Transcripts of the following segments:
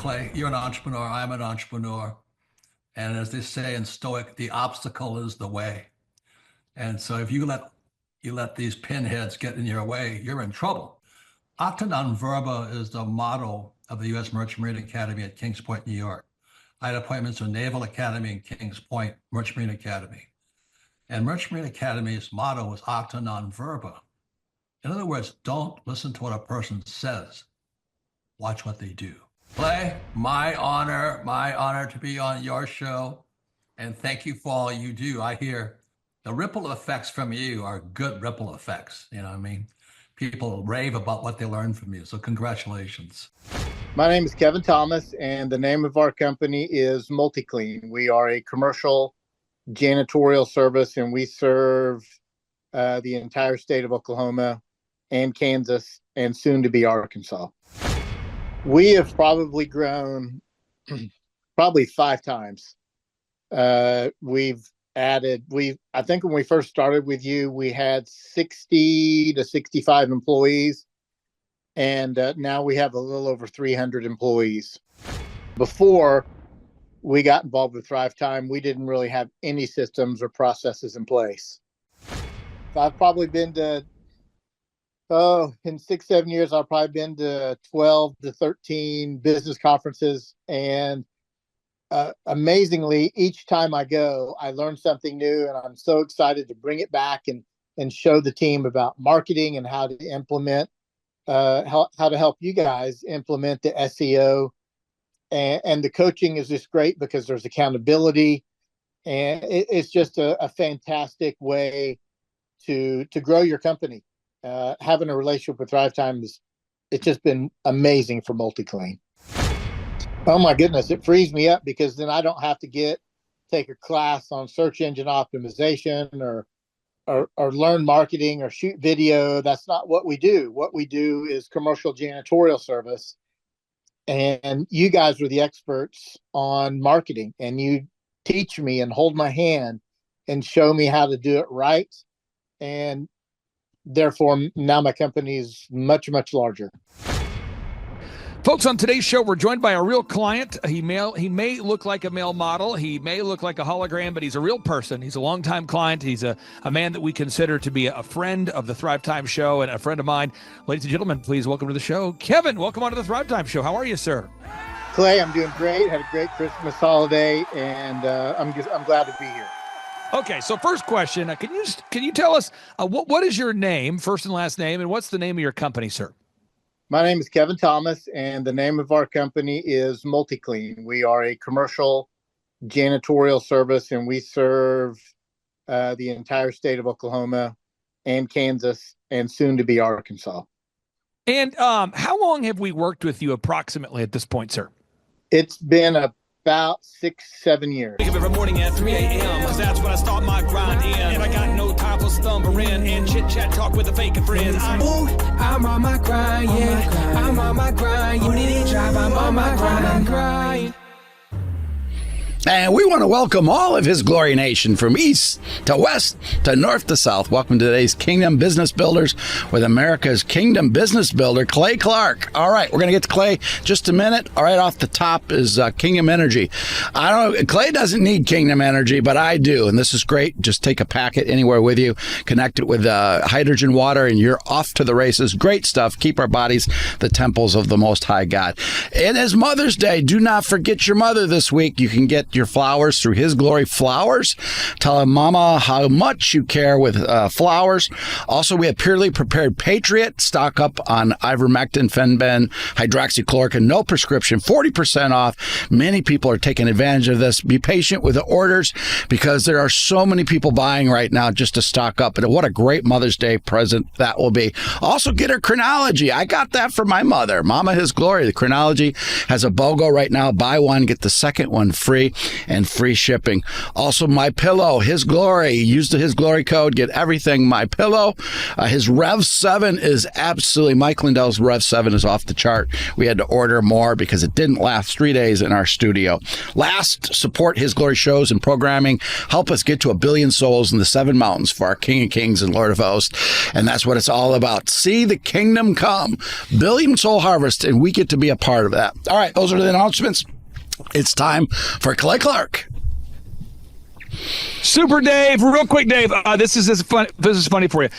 Clay, you're an entrepreneur. I'm an entrepreneur. And as they say in Stoic, the obstacle is the way. And so if you let these pinheads get in your way, you're in trouble. Acta non verba is the motto of the U.S. Merchant Marine Academy at Kings Point, New York. I had appointments to Naval Academy and Kings Point Merchant Marine Academy. And Merchant Marine Academy's motto was acta non verba. In other words, don't listen to what a person says. Watch what they do. Clay, my honor to be on your show. And thank you for all you do. I hear the ripple effects from you are good ripple effects. You know what I mean? People rave about what they learn from you. So congratulations. My name is Kevin Thomas, and the name of our company is MultiClean. We are a commercial janitorial service, and we serve the entire state of Oklahoma and Kansas and soon to be Arkansas. We have probably grown probably 5 times. We've added, I think when we first started with you, we had 60 to 65 employees. And now we have a little over 300 employees. Before we got involved with Thrive Time, we didn't really have any systems or processes in place. I've probably been to, in 6-7 years, I've probably been to 12 to 13 business conferences. And amazingly, each time I go, I learn something new, and I'm so excited to bring it back and show the team about marketing and how to implement, how to help you guys implement the SEO. And the coaching is just great because there's accountability, and it's just a fantastic way to grow your company. Having a relationship with Thrive Time it's just been amazing for MultiClean. Oh my goodness, it frees me up because then I don't have to take a class on search engine optimization or learn marketing or shoot video. That's not what we do. What we do is commercial janitorial service. And you guys are the experts on marketing, and you teach me and hold my hand and show me how to do it right. And therefore, now my company is much, much larger. Folks, on today's show, we're joined by a real client. He may look like a male model. He may look like a hologram, but he's a real person. He's a longtime client. He's a man that we consider to be a friend of the Thrive Time Show and a friend of mine. Ladies and gentlemen, please welcome to the show, Kevin. Welcome onto the Thrive Time Show. How are you, sir? Clay, I'm doing great. Had a great Christmas holiday, and I'm glad to be here. Okay, so first question, can you tell us what is your name, first and last name, and what's the name of your company, sir? My name is Kevin Thomas, and the name of our company is MultiClean. We are a commercial janitorial service, and we serve the entire state of Oklahoma and Kansas and soon to be Arkansas. And how long have we worked with you approximately at this point, sir? It's been about 6-7 years. Wake up every morning at 3 a.m. because that's when I start my grind in. And I got no time for stumbling and chit-chat talk with a fake friend. I'm on my grind, yeah. I'm on my grind. You need a job, I'm on my grind. And we want to welcome all of His Glory Nation from east to west to north to south. Welcome to today's Kingdom Business Builders with America's Kingdom Business Builder, Clay Clark. All right, we're going to get to Clay just a minute. All right, off the top is Kingdom Energy. I don't know, Clay doesn't need Kingdom Energy, but I do, and this is great. Just take a packet anywhere with you, connect it with hydrogen water, and you're off to the races. Great stuff. Keep our bodies the temples of the Most High God. It is Mother's Day. Do not forget your mother this week. You can get your flowers through His Glory Flowers. Tell Mama how much you care with flowers. Also, we have Purely Prepared Patriot. Stock up on ivermectin, fenben, hydroxychloroquine, no prescription, 40% off. Many people are taking advantage of this. Be patient with the orders because there are so many people buying right now just to stock up. And what a great Mother's Day present that will be. Also, get her Chronology. I got that for my mother. Mama His Glory. The Chronology has a BOGO right now. Buy one, get the second one free. and free shipping. Also, My Pillow, His Glory. Use His Glory code, get everything My Pillow. His Rev 7 is absolutely, Mike Lindell's Rev 7 is off the chart. We had to order more because it didn't last 3 days in our studio. Last, support His Glory shows and programming. Help us get to 1 billion souls in the 7 mountains for our King of Kings and Lord of Hosts. And that's what it's all about. See the kingdom come. Billion soul harvest, and we get to be a part of that. All right, those are the announcements. It's time for Clay Clark. Super Dave, real quick, Dave. This is funny for you.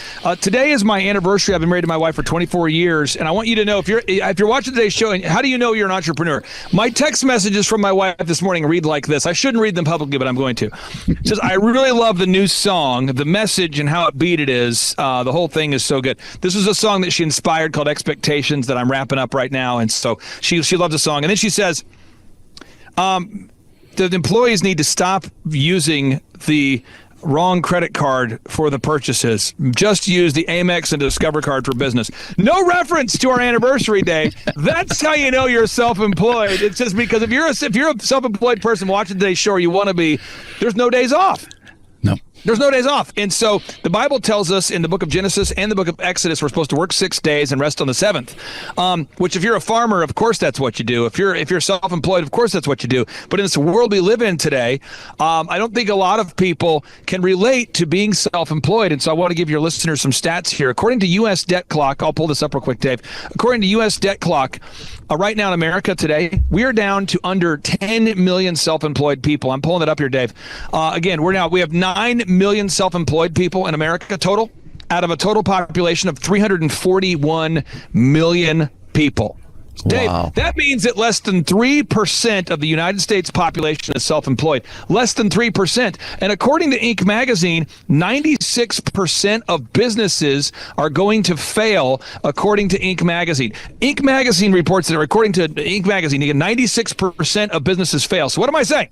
Today is my anniversary. I've been married to my wife for 24 years, and I want you to know if you're watching today's show, and how do you know you're an entrepreneur? My text messages from my wife this morning read like this. I shouldn't read them publicly, but I'm going to. It says, "I really love the new song, the message, and how upbeat it is. The whole thing is so good." This was a song that she inspired called "Expectations" that I'm wrapping up right now, and so she loves the song. And then she says, the employees need to stop using the wrong credit card for the purchases. Just use the Amex and Discover card for business. No reference to our anniversary day. That's how you know you're self-employed. It's just because if you're a self-employed person watching today's show, or you want to be, there's no days off. No. There's no days off. And so the Bible tells us in the book of Genesis and the book of Exodus, we're supposed to work 6 days and rest on the 7th, which if you're a farmer, of course, that's what you do. If you're self-employed, of course, that's what you do. But in this world we live in today, I don't think a lot of people can relate to being self-employed. And so I want to give your listeners some stats here. According to U.S. Debt Clock, I'll pull this up real quick, Dave. According to U.S. Debt Clock, right now in America today, we are down to under 10 million self-employed people. I'm pulling it up here, Dave. Again, we have 9 million self-employed people in America total, out of a total population of 341 million people. Dave, wow. That means that less than 3% of the United States population is self-employed. Less than 3%. And according to Inc. magazine, 96% of businesses are going to fail, according to Inc. magazine. Inc. magazine reports that, according to Inc. magazine, 96% of businesses fail. So what am I saying?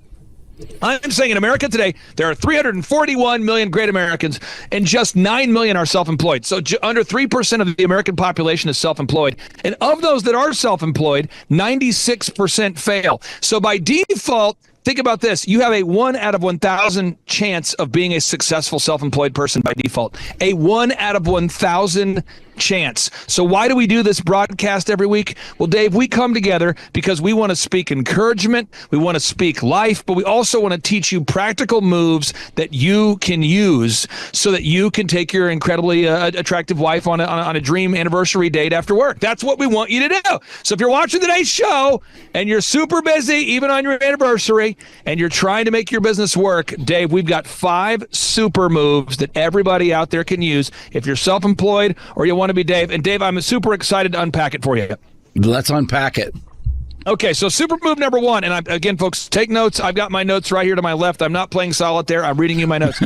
I'm saying in America today, there are 341 million great Americans, and just 9 million are self-employed. So under 3% of the American population is self-employed. And of those that are self-employed, 96% fail. So by default, think about this. You have a 1 out of 1,000 chance of being a successful self-employed person by default. A 1 out of 1,000 chance. So why do we do this broadcast every week? Well, Dave, we come together because we want to speak encouragement, we want to speak life, but we also want to teach you practical moves that you can use so that you can take your incredibly attractive wife on a dream anniversary date after work. That's what we want you to do. So if you're watching today's show and you're super busy, even on your anniversary, and you're trying to make your business work, Dave, we've got 5 super moves that everybody out there can use if you're self-employed or you want to be Dave. And Dave, I'm super excited to unpack it for you. Let's unpack it. Okay, so super move number 1, and again, folks, take notes. I've got my notes right here to my left. I'm not playing solitaire. I'm reading you my notes.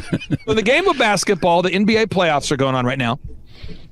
So the game of basketball, the NBA playoffs are going on right now,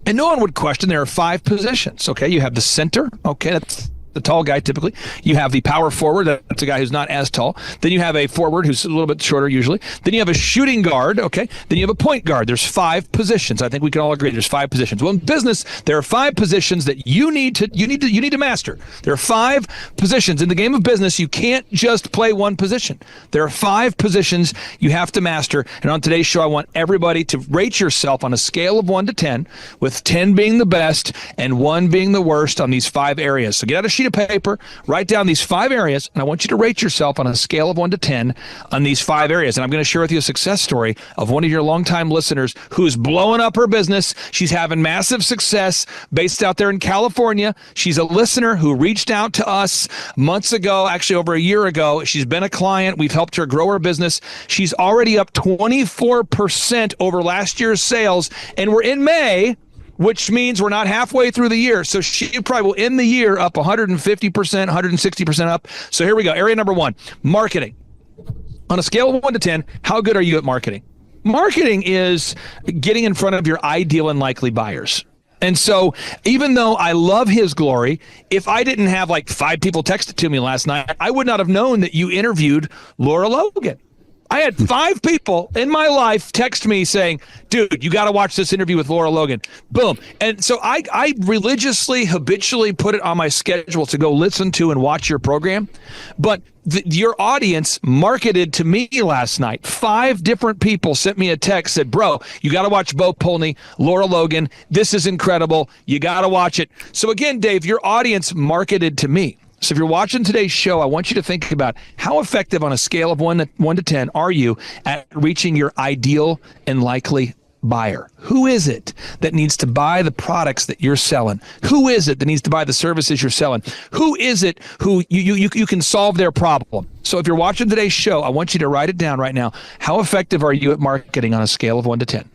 and no one would question there are 5 positions. Okay, you have the center. Okay, that's the tall guy typically. You have the power forward. That's a guy who's not as tall. Then you have a forward who's a little bit shorter usually. Then you have a shooting guard. Okay. Then you have a point guard. There's 5 positions. I think we can all agree there's 5 positions. Well, in business, there are 5 positions that you need to master. There are 5 positions in the game of business. You can't just play one position. There are 5 positions you have to master. And on today's show, I want everybody to rate yourself on a scale of 1 to 10, with 10 being the best and 1 being the worst on these 5 areas. So get out a sheet of paper, write down these 5 areas, and I want you to rate yourself on a scale of 1 to 10 on these 5 areas. And I'm going to share with you a success story of one of your longtime listeners who's blowing up her business. She's having massive success based out there in California. She's a listener who reached out to us months ago, actually over a year ago. She's been a client. We've helped her grow her business. She's already up 24% over last year's sales, and we're in May, which means we're not halfway through the year. So she probably will end the year up 150%, 160% up. So here we go. Area number 1, marketing. On a scale of 1 to 10, how good are you at marketing? Marketing is getting in front of your ideal and likely buyers. And so even though I love His Glory, if I didn't have like 5 people texted to me last night, I would not have known that you interviewed Laura Logan. I had 5 people in my life text me saying, dude, you got to watch this interview with Laura Logan. Boom. And so I religiously, habitually put it on my schedule to go listen to and watch your program. But your audience marketed to me last night. 5 different people sent me a text, said, bro, you got to watch Bo Polney, Laura Logan. This is incredible. You got to watch it. So again, Dave, your audience marketed to me. So if you're watching today's show, I want you to think about how effective on a scale of 1 to 10 are you at reaching your ideal and likely buyer? Who is it that needs to buy the products that you're selling? Who is it that needs to buy the services you're selling? Who is it who you can solve their problem? So if you're watching today's show, I want you to write it down right now. How effective are you at marketing on a scale of 1 to 10?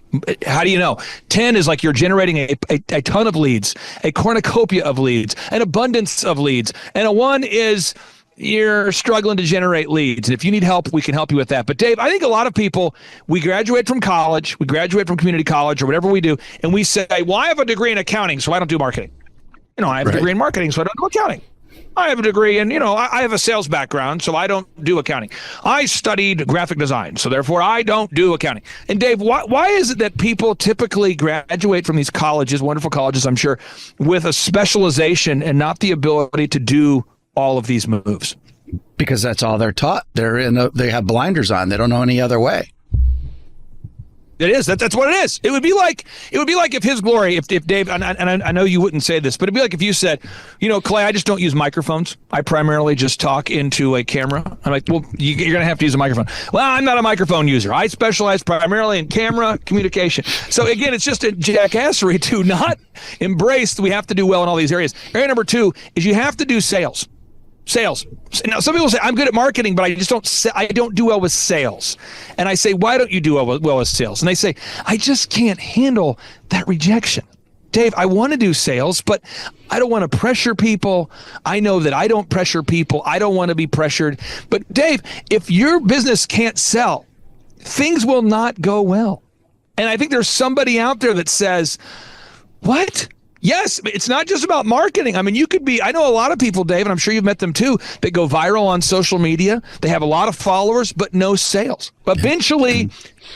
How do you know? 10 is like you're generating a ton of leads, a cornucopia of leads, an abundance of leads. And a 1 is you're struggling to generate leads. And if you need help, we can help you with that. But Dave, I think a lot of people, we graduate from college, we graduate from community college or whatever we do, and we say, well, I have a degree in accounting, so I don't do marketing. I have a degree in marketing, so I don't do accounting. I have a degree in, I have a sales background, so I don't do accounting. I studied graphic design, so therefore I don't do accounting. And Dave, why is it that people typically graduate from these colleges, wonderful colleges, I'm sure, with a specialization and not the ability to do all of these moves? Because that's all they're taught. They have blinders on. They don't know any other way. It is. That's what it is. It would be like if his glory, if Dave, and I know you wouldn't say this, but it'd be like if you said, Clay, I just don't use microphones. I primarily just talk into a camera. I'm like, well, you're going to have to use a microphone. Well, I'm not a microphone user. I specialize primarily in camera communication. So again, it's just a jackassery to not embrace that we have to do well in all these areas. Area number 2 is you have to do sales. Sales. Now, some people say, I'm good at marketing, but I don't do well with sales. And I say, why don't you do well with sales? And they say, I just can't handle that rejection. Dave, I want to do sales, but I don't want to pressure people. I know that I don't pressure people. I don't want to be pressured. But Dave, if your business can't sell, things will not go well. And I think there's somebody out there that says, what? Yes, it's not just about marketing. I mean, I know a lot of people, Dave, and I'm sure you've met them too, that go viral on social media. They have a lot of followers, but no sales. Eventually,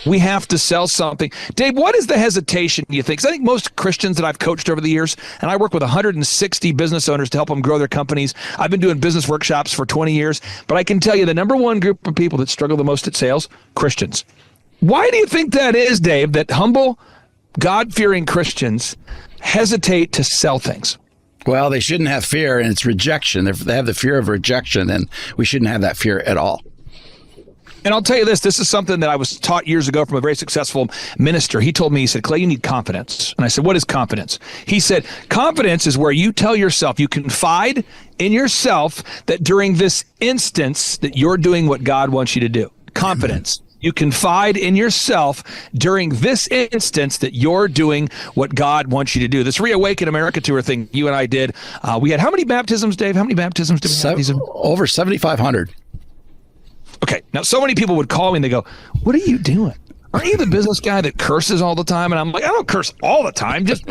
we have to sell something. Dave, what is the hesitation, do you think? Because I think most Christians that I've coached over the years, and I work with 160 business owners to help them grow their companies. I've been doing business workshops for 20 years, but I can tell you the number 1 group of people that struggle the most at sales, Christians. Why do you think that is, Dave, that humble, God-fearing Christians hesitate to sell things? Well, they shouldn't have fear, and it's rejection. They have the fear of rejection, and we shouldn't have that fear at all. And I'll tell you this is something that I was taught years ago from a very successful minister. He told me, he said, Clay, you need confidence. And I said, what is confidence? He said, confidence is where you tell yourself, you confide in yourself that during this instance that you're doing what God wants you to do. Confidence. You confide in yourself during this instance that you're doing what God wants you to do. This Reawaken America tour thing you and I did, we had how many baptisms, Dave? How many baptisms did we have? Over 7,500. Okay. Now, so many people would call me and they go, what are you doing? Aren't you the business guy that curses all the time? And I'm like, I don't curse all the time. Just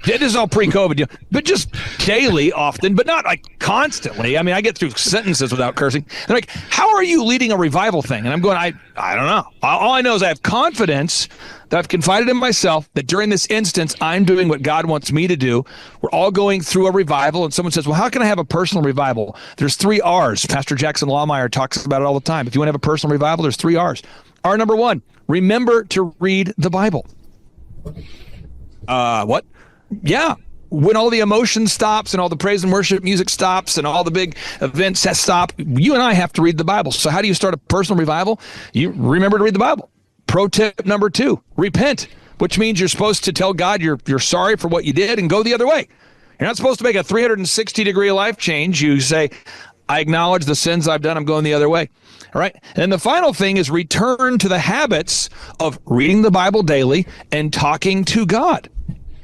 this is all pre-COVID, but just daily often, but not like constantly. I mean, I get through sentences without cursing. They're like, how are you leading a revival thing? And I'm going, I don't know. All I know is I have confidence that I've confided in myself that during this instance, I'm doing what God wants me to do. We're all going through a revival. And someone says, well, how can I have a personal revival? There's 3 R's. Pastor Jackson Lawmeyer talks about it all the time. If you want to have a personal revival, there's 3 R's. R number 1, remember to read the Bible. What? Yeah. When all the emotion stops and all the praise and worship music stops and all the big events stop, you and I have to read the Bible. So how do you start a personal revival? You remember to read the Bible. Pro tip number 2, repent, which means you're supposed to tell God you're sorry for what you did and go the other way. You're not supposed to make a 360-degree life change. You say, I acknowledge the sins I've done. I'm going the other way. All right. And then the final thing is return to the habits of reading the Bible daily and talking to God.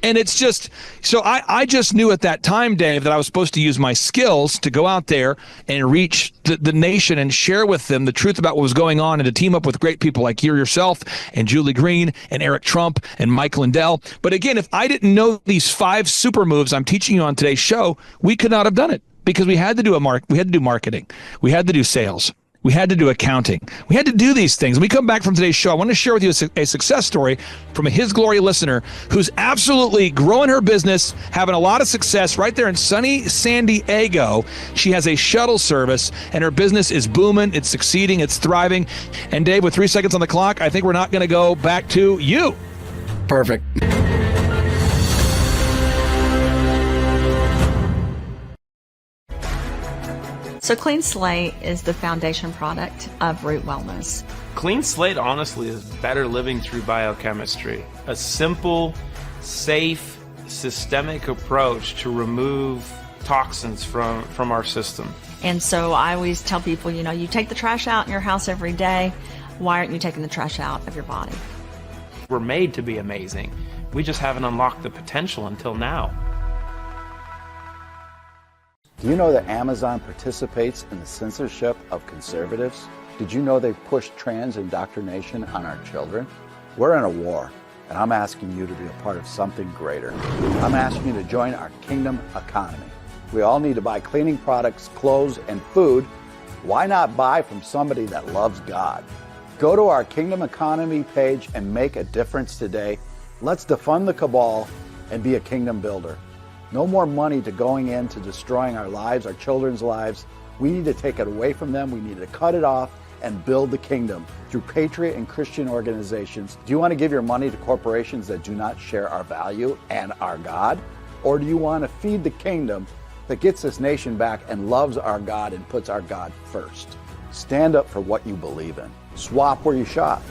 And it's just, so I just knew at that time, Dave, that I was supposed to use my skills to go out there and reach the nation and share with them the truth about what was going on and to team up with great people like you yourself and Julie Green and Eric Trump and Mike Lindell. But again, if I didn't know these 5 super moves I'm teaching you on today's show, we could not have done it because we had to do marketing. We had to do sales. We had to do accounting. We had to do these things. When we come back from today's show, I want to share with you a success story from a His Glory listener who's absolutely growing her business, having a lot of success right there in sunny San Diego. She has a shuttle service, and her business is booming. It's succeeding. It's thriving. And Dave, with 3 seconds on the clock, I think we're not going to go back to you. Perfect. So Clean Slate is the foundation product of Root Wellness. Clean Slate, honestly, is better living through biochemistry. A simple, safe, systemic approach to remove toxins from our system. And so I always tell people, you take the trash out in your house every day. Why aren't you taking the trash out of your body? We're made to be amazing. We just haven't unlocked the potential until now. Do you know that Amazon participates in the censorship of conservatives? Did you know they push trans indoctrination on our children? We're in a war, and I'm asking you to be a part of something greater. I'm asking you to join our kingdom economy. We all need to buy cleaning products, clothes, and food. Why not buy from somebody that loves God? Go to our Kingdom Economy page and make a difference today. Let's defund the cabal and be a kingdom builder. No more money to going into destroying our lives, our children's lives. We need to take it away from them. We need to cut it off and build the kingdom through patriot and Christian organizations. Do you want to give your money to corporations that do not share our value and our God? Or do you want to feed the kingdom that gets this nation back and loves our God and puts our God first? Stand up for what you believe in. Swap where you shop.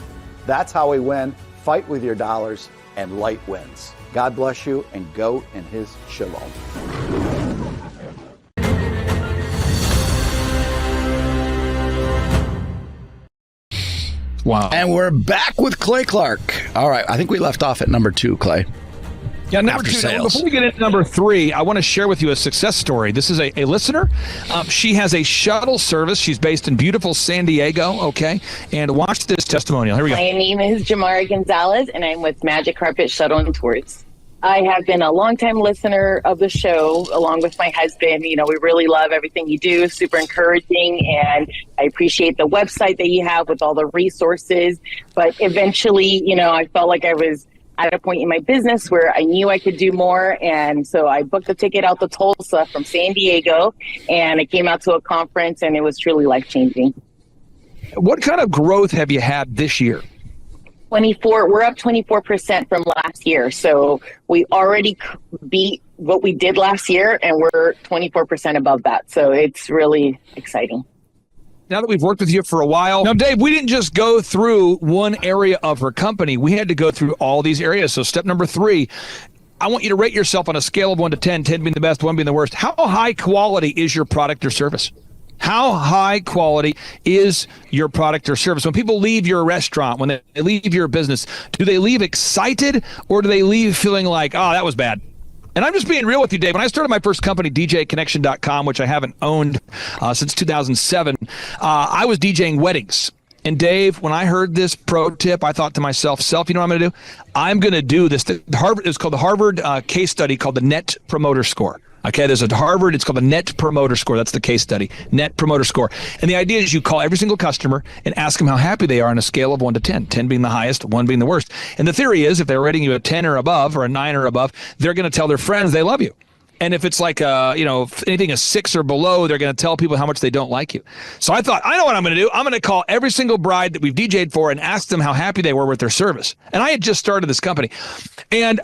That's how we win. Fight with your dollars, and light wins. God bless you, and go in his shalom. Wow. And we're back with Clay Clark. All right, I think we left off at number 2, Clay. Yeah, number After 2. sales. Before we get into number 3, I want to share with you a success story. This is a listener. She has a shuttle service. She's based in beautiful San Diego, okay? And watch this testimonial. Here we go. My name is Jamara Gonzalez, and I'm with Magic Carpet Shuttle and Tours. I have been a longtime listener of the show, along with my husband. We really love everything you do, super encouraging, and I appreciate the website that you have with all the resources. But eventually, I felt like I was at a point in my business where I knew I could do more. And so I booked a ticket out to Tulsa from San Diego, and I came out to a conference, and it was truly life-changing. What kind of growth have you had this year? 24. We're up 24% from last year. So we already beat what we did last year, and we're 24% above that. So it's really exciting. Now that we've worked with you for a while. Now, Dave, we didn't just go through one area of her company. We had to go through all these areas. So step number 3, I want you to rate yourself on a scale of 1 to 10, 10 being the best, 1 being the worst. How high quality is your product or service? How high quality is your product or service? When people leave your restaurant, when they leave your business, do they leave excited, or do they leave feeling like, oh, that was bad? And I'm just being real with you, Dave. When I started my first company, DJConnection.com, which I haven't owned since 2007, I was DJing weddings. And Dave, when I heard this pro tip, I thought to myself, you know what I'm going to do? I'm going to do this. It's called the Harvard case study called the Net Promoter Score. Okay, there's a Harvard, it's called the Net Promoter Score. That's the case study, Net Promoter Score. And the idea is you call every single customer and ask them how happy they are on a scale of 1 to 10, 10 being the highest, 1 being the worst. And the theory is if they're rating you a 10 or above or a 9 or above, they're going to tell their friends they love you. And if it's like, if anything a 6 or below, they're going to tell people how much they don't like you. So I thought, I know what I'm going to do. I'm going to call every single bride that we've DJ'd for and ask them how happy they were with their service. And I had just started this company. And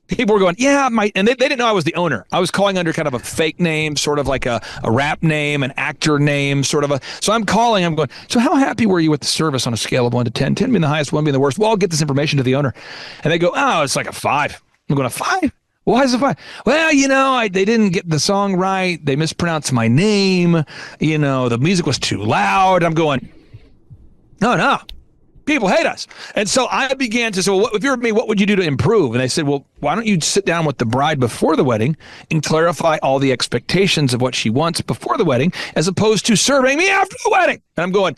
people were going, yeah, and they didn't know I was the owner. I was calling under kind of a fake name, sort of like a rap name, an actor name, so I'm calling, I'm going, so how happy were you with the service on a scale of 1 to 10, 10 being the highest, 1 being the worst? Well, I'll get this information to the owner. And they go, oh, it's like a 5. I'm going, a 5? Why is it 5? Well, they didn't get the song right. They mispronounced my name. The music was too loud. I'm going, no. People hate us. And so I began to say, well, if you were me, what would you do to improve? And they said, well, why don't you sit down with the bride before the wedding and clarify all the expectations of what she wants before the wedding, as opposed to surveying me after the wedding? And I'm going,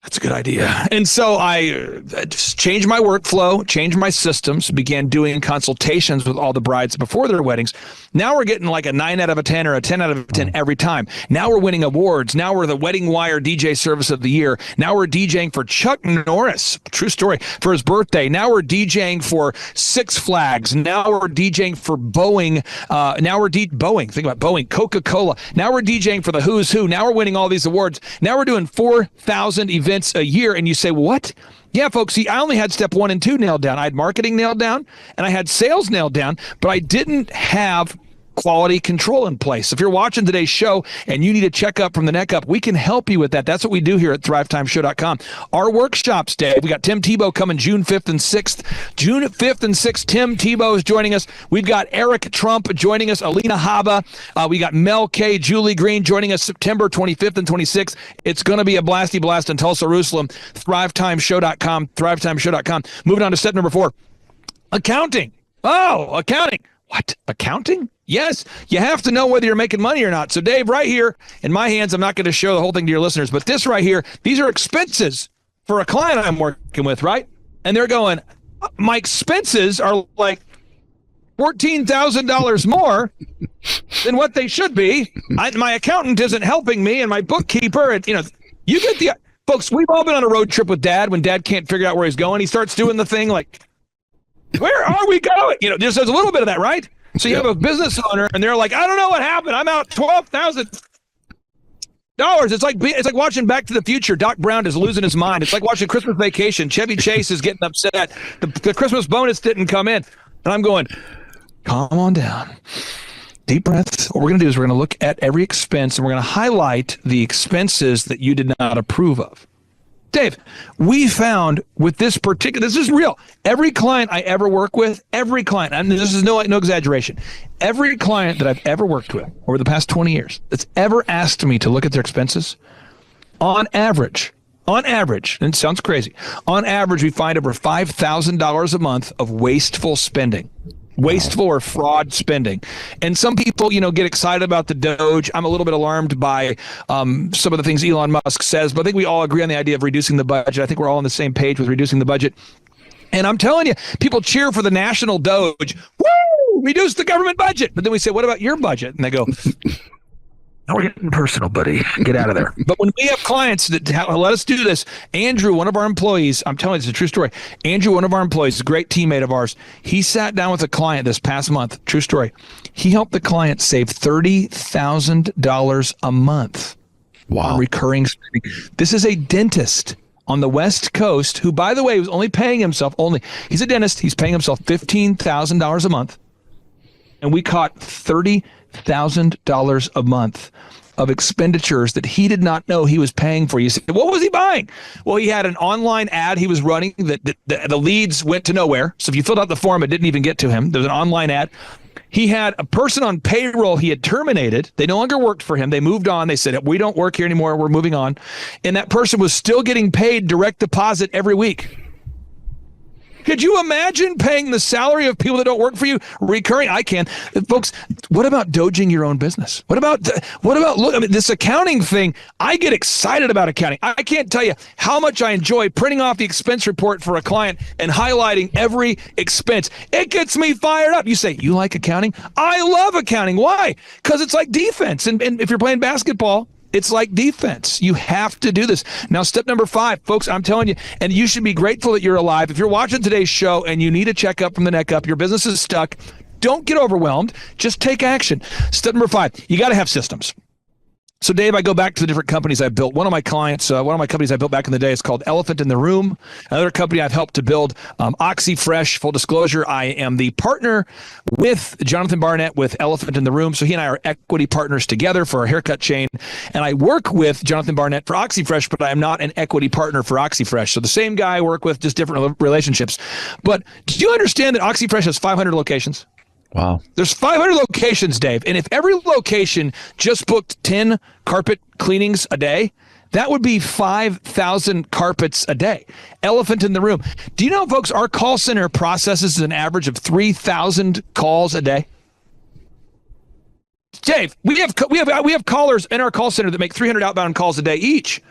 That's a good idea. And so I just changed my workflow, changed my systems, began doing consultations with all the brides before their weddings. Now we're getting like a 9 out of a 10 or a 10 out of a 10 every time. Now we're winning awards. Now we're the Wedding Wire DJ Service of the Year. Now we're DJing for Chuck Norris, true story, for his birthday. Now we're DJing for Six Flags. Now we're DJing for Boeing. Boeing, think about Boeing, Coca-Cola. Now we're DJing for the Who's Who. Now we're winning all these awards. Now we're doing 4,000 events a year. And you say, what? Yeah, folks, see, I only had step 1 and 2 nailed down. I had marketing nailed down and I had sales nailed down, but I didn't have quality control in place. If you're watching today's show and you need a checkup from the neck up, we can help you with that. That's what we do here at thrivetimeshow.com. Our workshops, Dave, we got Tim Tebow coming June 5th and 6th. June 5th and 6th, Tim Tebow is joining us. We've got Eric Trump joining us, Alina Haba. We got Mel K, Julie Green joining us September 25th and 26th. It's going to be a blasty blast in Tulsa, Jerusalem. thrivetimeshow.com, thrivetimeshow.com. Moving on to step number 4, accounting. Oh, accounting. What? Accounting? Yes, you have to know whether you're making money or not. So, Dave, right here in my hands, I'm not going to show the whole thing to your listeners, but this right here, these are expenses for a client I'm working with, right? And they're going, my expenses are like $14,000 more than what they should be. My accountant isn't helping me, and my bookkeeper, and you get the folks. We've all been on a road trip with Dad when Dad can't figure out where he's going. He starts doing the thing like, where are we going? There's a little bit of that, right? So you have a business owner, and they're like, I don't know what happened. I'm out $12,000. It's like watching Back to the Future. Doc Brown is losing his mind. It's like watching Christmas Vacation. Chevy Chase is getting upset. The Christmas bonus didn't come in. And I'm going, calm on down. Deep breaths. What we're going to do is we're going to look at every expense, and we're going to highlight the expenses that you did not approve of. Dave, we found with this is real. Every client I ever work with, every client, and this is no exaggeration, every client that I've ever worked with over the past 20 years that's ever asked me to look at their expenses, on average, and it sounds crazy, on average, we find over $5,000 a month of wasteful spending. Wasteful or fraud spending. And some people, get excited about the Doge. I'm a little bit alarmed by some of the things Elon Musk says, but I think we all agree on the idea of reducing the budget. I think we're all on the same page with reducing the budget. And I'm telling you, people cheer for the national Doge. Woo! Reduce the government budget. But then we say, what about your budget? And they go, now we're getting personal, buddy. Get out of there. But when we have clients that let us do this, Andrew, one of our employees, I'm telling you, it's a true story. Andrew, one of our employees, a great teammate of ours, he sat down with a client this past month. True story. He helped the client save $30,000 a month. Wow. On recurring spending. This is a dentist on the West Coast who, by the way, was only paying himself, he's a dentist. He's paying himself $15,000 a month. And we caught $30,000 a month of expenditures that he did not know he was paying for. You say, what was he buying? Well, he had an online ad he was running that the leads went to nowhere. So if you filled out the form, it didn't even get to him. There was an online ad. He had a person on payroll he had terminated. They no longer worked for him. They moved on. They said, we don't work here anymore. We're moving on. And that person was still getting paid direct deposit every week. Could you imagine paying the salary of people that don't work for you recurring? I can. Folks, what about doging your own business? What about this accounting thing? I get excited about accounting. I can't tell you how much I enjoy printing off the expense report for a client and highlighting every expense. It gets me fired up. You say, you like accounting? I love accounting. Why? Because it's like defense. And if you're playing basketball, it's like defense. You have to do this. Now, step number 5, folks, I'm telling you, and you should be grateful that you're alive. If you're watching today's show and you need a checkup from the neck up, your business is stuck, don't get overwhelmed. Just take action. Step number 5, you got to have systems. So, Dave, I go back to the different companies I've built. One of my companies I built back in the day is called Elephant in the Room. Another company I've helped to build, OxyFresh. Full disclosure, I am the partner with Jonathan Barnett with Elephant in the Room. So he and I are equity partners together for our haircut chain. And I work with Jonathan Barnett for OxyFresh, but I am not an equity partner for OxyFresh. So the same guy I work with, just different relationships. But do you understand that OxyFresh has 500 locations? Wow. There's 500 locations, Dave. And if every location just booked 10 carpet cleanings a day, that would be 5,000 carpets a day. Elephant in the Room. Do you know, folks, our call center processes an average of 3,000 calls a day? Dave, we have callers in our call center that make 300 outbound calls a day each.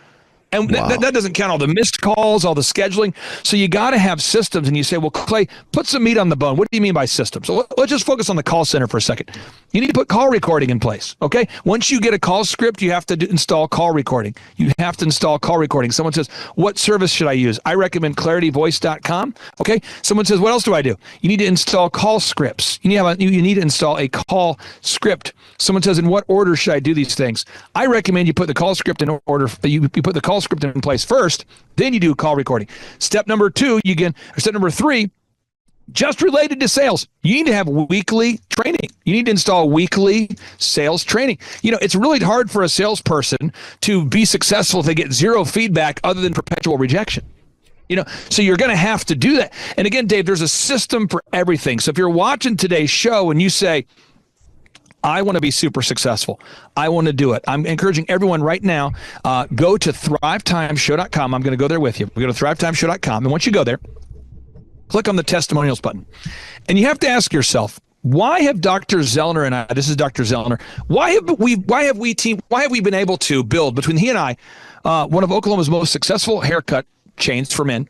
And Wow. that doesn't count all the missed calls, all the scheduling. So you got to have systems. And you say, well, Clay, put some meat on the bone. What do you mean by systems? So let's just focus on the call center for a second. You need to put call recording in place. Okay. Once you get a call script, you have to install call recording. You have to install call recording. Someone says, what service should I use? I recommend clarityvoice.com. Okay. Someone says, what else do I do? You need to install call scripts. You need to install a call script. Someone says, in what order should I do these things? I recommend you put the call script in order. You put the call script in place first, then you do call recording. Step number 3, just related to sales, you need to have weekly training. You need to install weekly sales training. It's really hard for a salesperson to be successful if they get zero feedback other than perpetual rejection. So you're going to have to do that. And again, Dave, there's a system for everything. So if you're watching today's show and you say, I want to be super successful, I want to do it, I'm encouraging everyone right now, go to thrivetimeshow.com. I'm going to go there with you. We go to thrivetimeshow.com. And once you go there, click on the testimonials button. And you have to ask yourself, why have Dr. Zellner and I, this is Dr. Zellner, why have we been able to build, between he and I, one of Oklahoma's most successful haircut chains for men,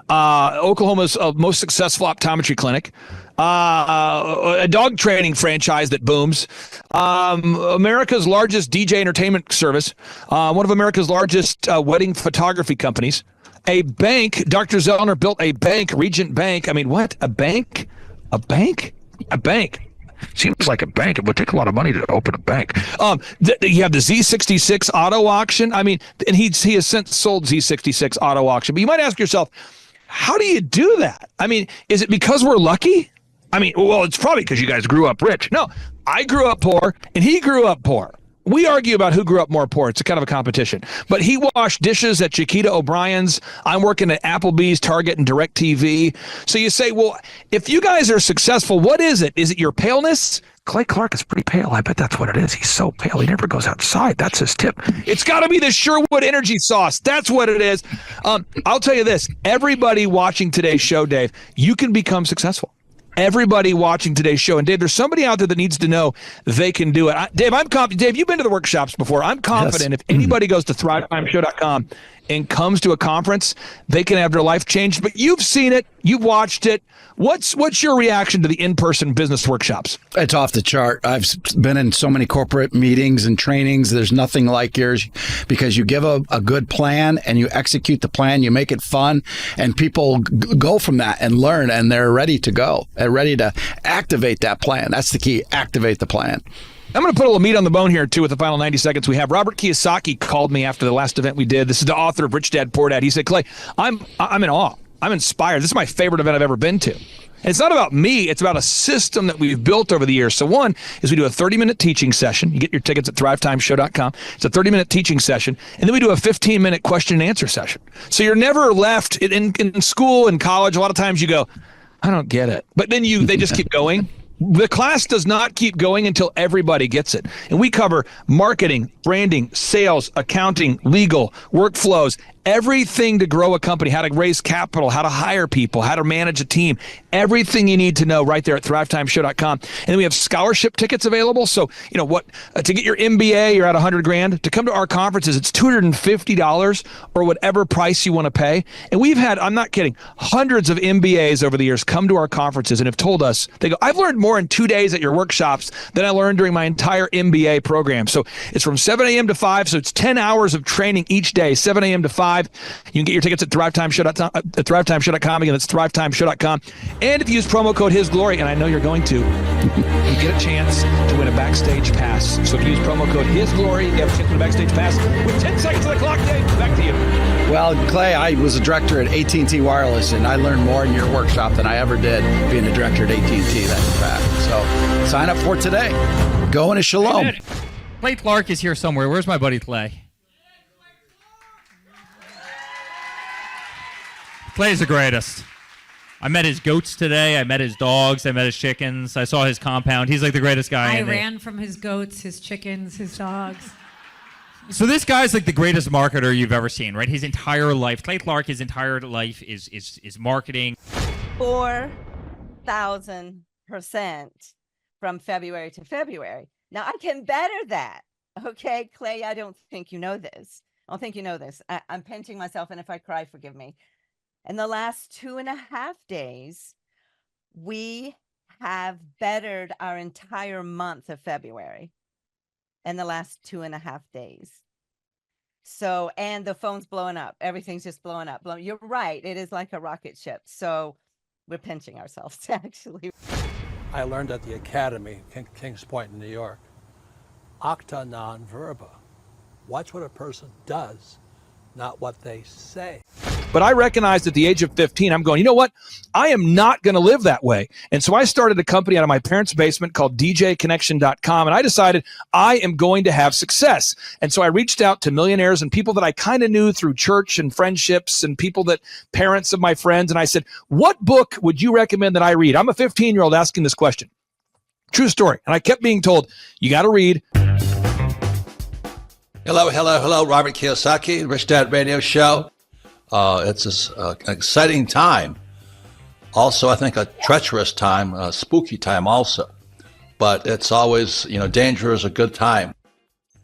Oklahoma's most successful optometry clinic, a dog training franchise that booms, America's largest DJ entertainment service, one of America's largest wedding photography companies, a bank. Dr. Zellner built a bank, Regent Bank. I mean, what? A bank? A bank? A bank. Seems like a bank. It would take a lot of money to open a bank. You have the Z66 auto auction. I mean, and he has since sold Z66 auto auction. But you might ask yourself, how do you do that? I mean, is it because we're lucky? I mean, well, it's probably because you guys grew up rich. No, I grew up poor and he grew up poor. We argue about who grew up more poor. It's a kind of a competition. But he washed dishes at Chiquita O'Brien's. I'm working at Applebee's, Target, and DirecTV. So you say, well, if you guys are successful, what is it? Is it your paleness? Clay Clark is pretty pale. I bet that's what it is. He's so pale. He never goes outside. That's his tip. It's got to be the Sherwood energy sauce. That's what it is. I'll tell you this. Everybody watching today's show, Dave, you can become successful. Everybody watching today's show. And Dave, there's somebody out there that needs to know they can do it. Dave, I'm confident. Dave, you've been to the workshops before. I'm confident if anybody goes to thrivetimeshow.com and comes to a conference, they can have their life changed. But you've seen it. You've watched it. What's your reaction to the in-person business workshops? It's off the chart. I've been in so many corporate meetings and trainings. There's nothing like yours because you give a good plan and you execute the plan. You make it fun and people go from that and learn and they're ready to go. They're ready to activate that plan. That's the key. Activate the plan. I'm going to put a little meat on the bone here, too, with the final 90 seconds we have. Robert Kiyosaki called me after the last event we did. This is the author of Rich Dad, Poor Dad. He said, Clay, I'm in awe. I'm inspired. This is my favorite event I've ever been to. And it's not about me. It's about a system that we've built over the years. So one is we do a 30-minute teaching session. You get your tickets at thrivetimeshow.com. It's a 30-minute teaching session. And then we do a 15-minute question and answer session. So you're never left in school and college. A lot of times you go, I don't get it. But then they just keep going. The class does not keep going until everybody gets it. And we cover marketing, branding, sales, accounting, legal, workflows, everything to grow a company, how to raise capital, how to hire people, how to manage a team, everything you need to know right there at thrivetimeshow.com. And then we have scholarship tickets available. So, to get your MBA, you're at $100,000. To come to our conferences, it's $250 or whatever price you want to pay. And we've had, I'm not kidding, hundreds of MBAs over the years come to our conferences and have told us, they go, I've learned more in 2 days at your workshops than I learned during my entire MBA program. So it's from 7 a.m. to 5. So it's 10 hours of training each day, 7 a.m. to 5. You can get your tickets at thrivetimeshow.com. Again, that's thrivetimeshow.com. And if you use promo code His Glory, and I know you're going to, you get a chance to win a backstage pass. So if you use promo code His Glory, you have a chance to win a backstage pass with 10 seconds on the clock. Dave, back to you. Well, Clay, I was a director at AT&T Wireless, and I learned more in your workshop than I ever did being a director at AT&T. That's a fact. So sign up for today. Go in a shalom. Clay Clark is here somewhere. Where's my buddy Clay? Clay's the greatest. I met his goats today. I met his dogs. I met his chickens. I saw his compound. He's like the greatest guy. I ran from his goats, his chickens, his dogs. So this guy's like the greatest marketer you've ever seen, right? His entire life, Clay Clark, his entire life is marketing. 4,000% from February to February. Now I can better that. Okay, Clay, I don't think you know this, I don't think you know this. I'm pinching myself, and if I cry, forgive me. In the last 2.5 days, we have bettered our entire month of February in the last 2.5 days. So, and the phone's blowing up. Everything's just blowing up. You're right. It is like a rocket ship. So we're pinching ourselves, actually. I learned at the Academy, Kings Point in New York, acta non verba. Watch what a person does, not what they say. But I recognized at the age of 15, I'm going, you know what? I am not going to live that way. And so I started a company out of my parents' basement called djconnection.com. And I decided I am going to have success. And so I reached out to millionaires and people that I kind of knew through church and friendships and people that parents of my friends. And I said, what book would you recommend that I read? I'm a 15-year-old asking this question. True story. And I kept being told, you got to read. Hello, Robert Kiyosaki, Rich Dad Radio Show. It's an exciting time. Also, I think a treacherous time, a spooky time also. But it's always, danger is a good time.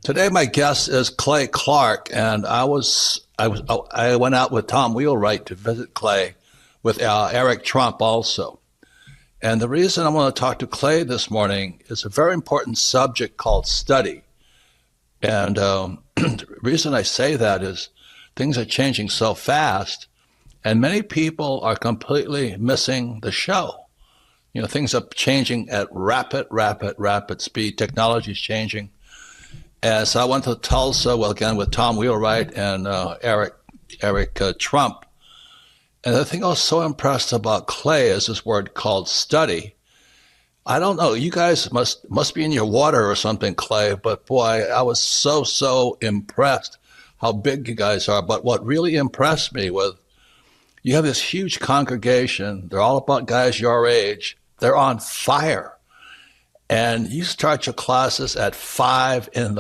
Today, my guest is Clay Clark, and I went out with Tom Wheelwright to visit Clay with Eric Trump also. And the reason I want to talk to Clay this morning is a very important subject called study. And the reason I say that is things are changing so fast, and many people are completely missing the show. Things are changing at rapid speed. Technology is changing. And so I went to Tulsa, again, with Tom Wheelwright and Eric Trump. And the thing I was so impressed about Clay is this word called study. I don't know, you guys must be in your water or something, Clay, but boy, I was so impressed how big you guys are. But what really impressed me was you have this huge congregation. They're all about guys your age. They're on fire. And you start your classes at 5 a.m.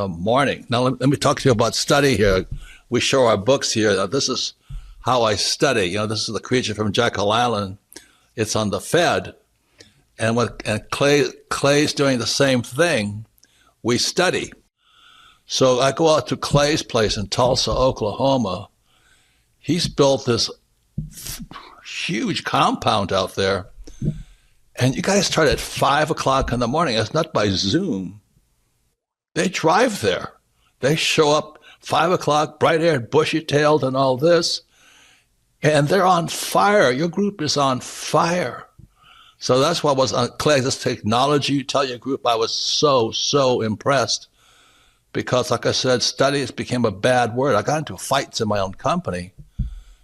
Now, let me talk to you about study here. We show our books here. Now, this is how I study. This is The Creature from Jekyll Island. It's on the Fed. And Clay's doing the same thing. We study. So I go out to Clay's place in Tulsa, Oklahoma. He's built this huge compound out there. And you guys start at 5 o'clock in the morning. It's not by Zoom. They drive there. They show up 5 o'clock, bright-haired, bushy-tailed and all this. And they're on fire. Your group is on fire. So that's what was on Clay, this technology. You tell your group, I was so impressed. Because, like I said, studies became a bad word. I got into fights in my own company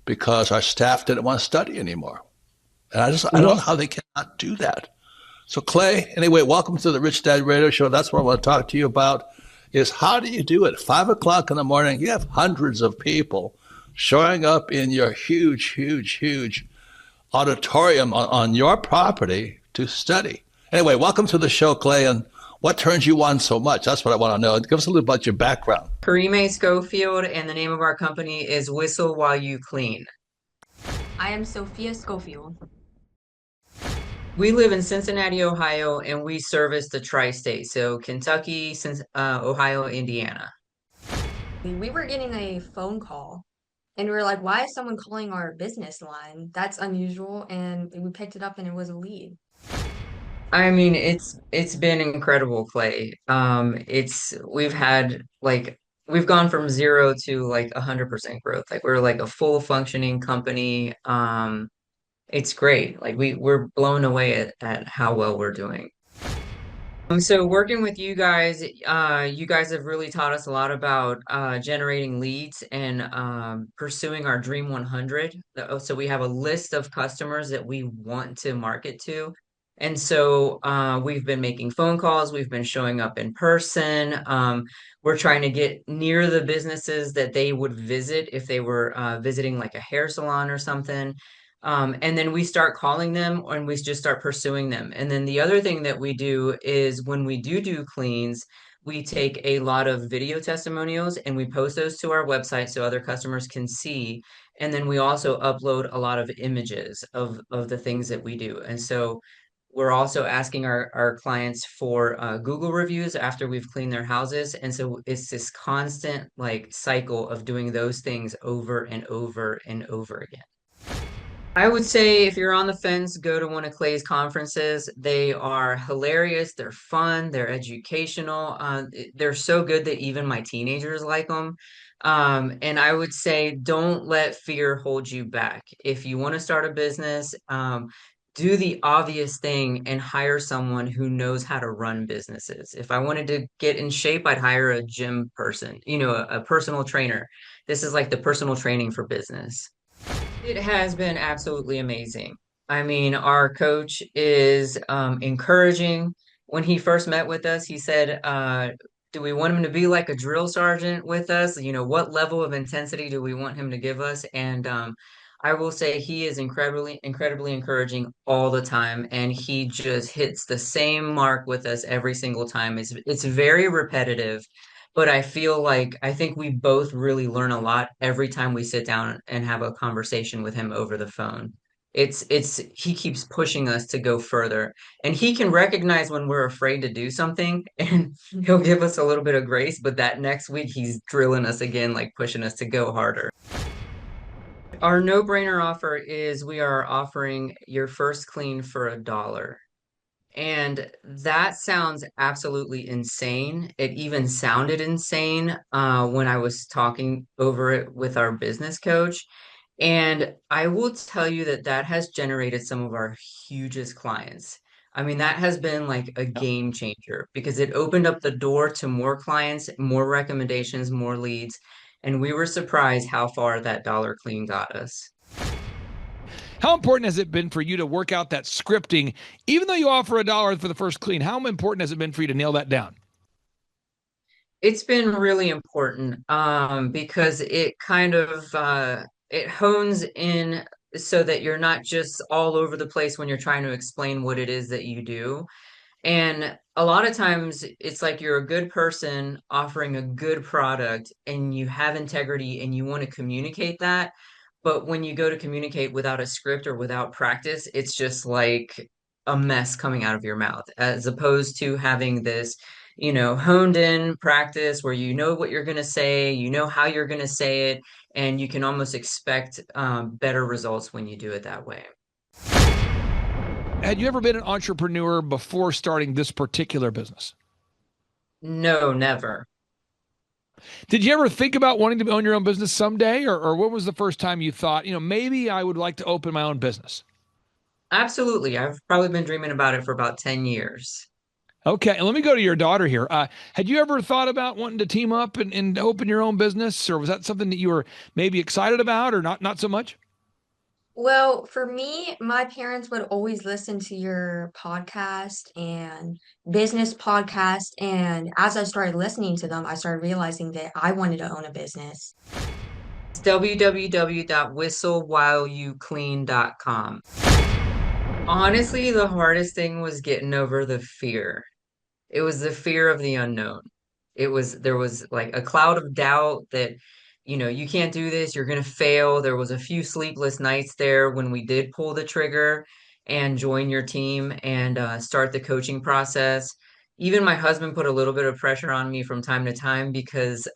because our staff didn't want to study anymore. And I don't know how they cannot do that. So, Clay, anyway, welcome to the Rich Dad Radio Show. That's what I want to talk to you about, is how do you do it? 5 o'clock in the morning, you have hundreds of people showing up in your huge auditorium on your property to study. Anyway, welcome to the show, Clay, and what turns you on so much? That's what I want to know. Give us a little about your background. Karime Schofield, and the name of our company is Whistle While You Clean. I am Sophia Schofield. We live in Cincinnati, Ohio, and we service the tri-state, so Kentucky, Ohio, Indiana. We were getting a phone call, and we were like, why is someone calling our business line? That's unusual, and we picked it up, and it was a lead. I mean, it's been incredible, Clay. We've gone from 0 to 100% growth. We're like a full functioning company. It's great. We're blown away at how well we're doing. So working with you guys have really taught us a lot about generating leads and pursuing our Dream 100. So we have a list of customers that we want to market to. And so we've been making phone calls, we've been showing up in person. We're trying to get near the businesses that they would visit if they were visiting like a hair salon or something. And then we start calling them and we just start pursuing them. And then the other thing that we do is when we do cleans, we take a lot of video testimonials and we post those to our website so other customers can see. And then we also upload a lot of images of the things that we do. And so we're also asking our clients for Google reviews after we've cleaned their houses. And so it's this constant like cycle of doing those things over and over and over again. I would say if you're on the fence, go to one of Clay's conferences. They are hilarious. They're fun. They're educational. They're so good that even my teenagers like them. And I would say don't let fear hold you back. If you want to start a business, do the obvious thing and hire someone who knows how to run businesses. If I wanted to get in shape, I'd hire a gym person, a personal trainer. This is like the personal training for business. It has been absolutely amazing. I mean, our coach is encouraging. When he first met with us, he said, do we want him to be like a drill sergeant with us? What level of intensity do we want him to give us? And I will say he is incredibly, incredibly encouraging all the time. And he just hits the same mark with us every single time. It's very repetitive, but I think we both really learn a lot every time we sit down and have a conversation with him over the phone. He keeps pushing us to go further, and he can recognize when we're afraid to do something, and he'll give us a little bit of grace, but that next week he's drilling us again, like pushing us to go harder. Our no-brainer offer is we are offering your first clean for $1. And that sounds absolutely insane. It even sounded insane when I was talking over it with our business coach. And I will tell you that that has generated some of our hugest clients. I mean, that has been like a game changer because it opened up the door to more clients, more recommendations, more leads. And we were surprised how far that dollar clean got us. How important has it been for you to work out that scripting, even though you offer $1 for the first clean? How important has it been for you to nail that down? It's been really important because it kind of it hones in so that you're not just all over the place when you're trying to explain what it is that you do. And a lot of times it's like you're a good person offering a good product and you have integrity and you want to communicate that. But when you go to communicate without a script or without practice, it's just like a mess coming out of your mouth, as opposed to having this, honed in practice where you know what you're going to say, you know how you're going to say it, and you can almost expect better results when you do it that way. Had you ever been an entrepreneur before starting this particular business? No, never. Did you ever think about wanting to own your own business someday? Or when was the first time you thought, maybe I would like to open my own business? Absolutely. I've probably been dreaming about it for about 10 years. Okay, and let me go to your daughter here. Had you ever thought about wanting to team up and open your own business? Or was that something that you were maybe excited about or not so much? Well, for me, my parents would always listen to your podcast and business podcast. And as I started listening to them, I started realizing that I wanted to own a business. It's www.whistlewhileyouclean.com. Honestly, the hardest thing was getting over the fear. It was the fear of the unknown. There was like a cloud of doubt that, you can't do this, you're going to fail. There was a few sleepless nights there when we did pull the trigger and join your team and start the coaching process. Even my husband put a little bit of pressure on me from time to time because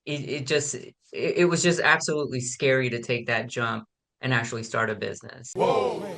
it was just absolutely scary to take that jump and actually start a business. Whoa.